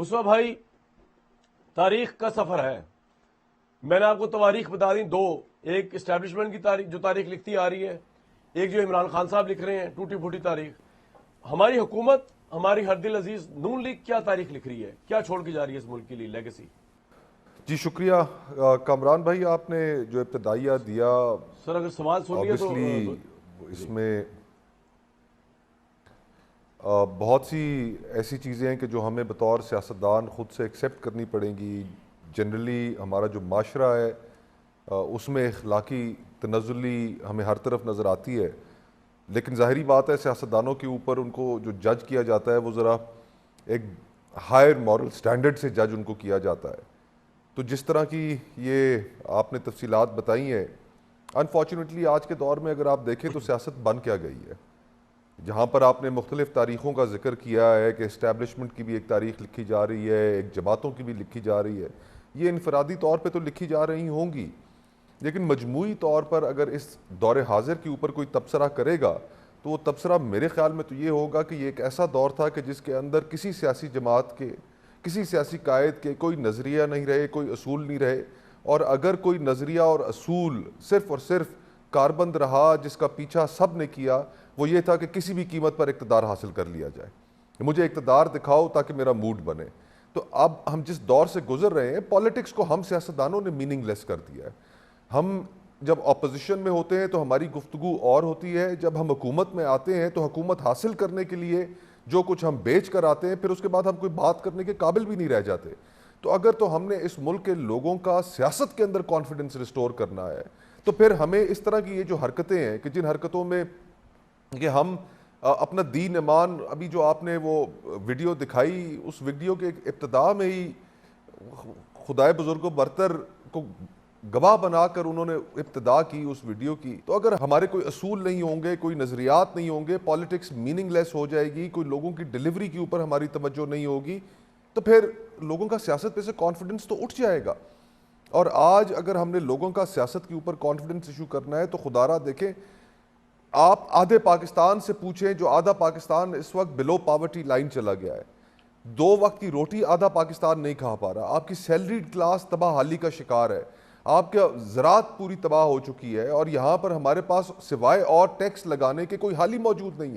مصطفیٰ بھائی، تاریخ کا سفر ہے. میں نے آپ کو تواریخ بتا دی دو. ایک اسٹیبلشمنٹ کی تاریخ جو تاریخ لکھتی آ رہی ہے، ایک جو عمران خان صاحب لکھ رہے ہیں ٹوٹی پھوٹی تاریخ. ہماری حکومت، ہماری ہر دل عزیز نون لیگ کیا تاریخ لکھ رہی ہے؟ کیا چھوڑ کے جا رہی ہے اس ملک کے لیے لیگیسی؟ جی شکریہ کامران بھائی، آپ نے جو ابتدائیہ دیا سر اگر سوال سن لیے تو آبویسلی اس میں بہت سی ایسی چیزیں ہیں کہ جو ہمیں بطور سیاستدان خود سے ایکسیپٹ کرنی پڑیں گی. جنرلی ہمارا جو معاشرہ ہے اس میں اخلاقی تنزلی ہمیں ہر طرف نظر آتی ہے، لیکن ظاہری بات ہے سیاستدانوں کے اوپر ان کو جو جج کیا جاتا ہے وہ ذرا ایک ہائر مورل سٹینڈرڈ سے جج ان کو کیا جاتا ہے. تو جس طرح کی یہ آپ نے تفصیلات بتائی ہیں، انفارچونیٹلی آج کے دور میں اگر آپ دیکھیں تو سیاست بن کیا گئی ہے. جہاں پر آپ نے مختلف تاریخوں کا ذکر کیا ہے کہ اسٹیبلشمنٹ کی بھی ایک تاریخ لکھی جا رہی ہے، ایک جماعتوں کی بھی لکھی جا رہی ہے. یہ انفرادی طور پہ تو لکھی جا رہی ہوں گی، لیکن مجموعی طور پر اگر اس دور حاضر کے اوپر کوئی تبصرہ کرے گا تو وہ تبصرہ میرے خیال میں تو یہ ہوگا کہ یہ ایک ایسا دور تھا کہ جس کے اندر کسی سیاسی جماعت کے، کسی سیاسی قائد کے کوئی نظریہ نہیں رہے، کوئی اصول نہیں رہے. اور اگر کوئی نظریہ اور اصول صرف اور صرف کاربند رہا جس کا پیچھا سب نے کیا، وہ یہ تھا کہ کسی بھی قیمت پر اقتدار حاصل کر لیا جائے، مجھے اقتدار دکھاؤ تاکہ میرا موڈ بنے. تو اب ہم جس دور سے گزر رہے ہیں، پالیٹکس کو ہم سیاستدانوں نے میننگ لیس کر دیا ہے. ہم جب اپوزیشن میں ہوتے ہیں تو ہماری گفتگو اور ہوتی ہے، جب ہم حکومت میں آتے ہیں تو حکومت حاصل کرنے کے لیے جو کچھ ہم بیچ کر آتے ہیں پھر اس کے بعد ہم کوئی بات کرنے کے قابل بھی نہیں رہ جاتے. تو اگر تو ہم نے اس ملک کے لوگوں کا سیاست کے اندر کانفیڈنس ریسٹور کرنا ہے تو پھر ہمیں اس طرح کی یہ جو حرکتیں ہیں کہ جن حرکتوں میں کہ ہم اپنا دین ایمان، ابھی جو آپ نے وہ ویڈیو دکھائی، اس ویڈیو کے ابتدا میں ہی خدائے بزرگ و برتر کو گواہ بنا کر انہوں نے ابتدا کی اس ویڈیو کی. تو اگر ہمارے کوئی اصول نہیں ہوں گے، کوئی نظریات نہیں ہوں گے، پالیٹکس میننگ لیس ہو جائے گی، کوئی لوگوں کی ڈیلیوری کے اوپر ہماری توجہ نہیں ہوگی، تو پھر لوگوں کا سیاست پہ سے کانفیڈنس تو اٹھ جائے گا. اور آج اگر ہم نے لوگوں کا سیاست کے اوپر کانفیڈنس ایشو کرنا ہے تو خدا را دیکھیں، آپ آدھے پاکستان سے پوچھیں، جو آدھا پاکستان اس وقت بلو پاورٹی لائن چلا گیا ہے، 2 وقت کی روٹی آدھا پاکستان نہیں کھا پا رہا. آپ کی سیلریڈ کلاس تباہ حالی کا شکار ہے، آپ کا زراعت پوری تباہ ہو چکی ہے، اور یہاں پر ہمارے پاس سوائے اور ٹیکس لگانے کے کوئی حل ہی موجود نہیں ہے.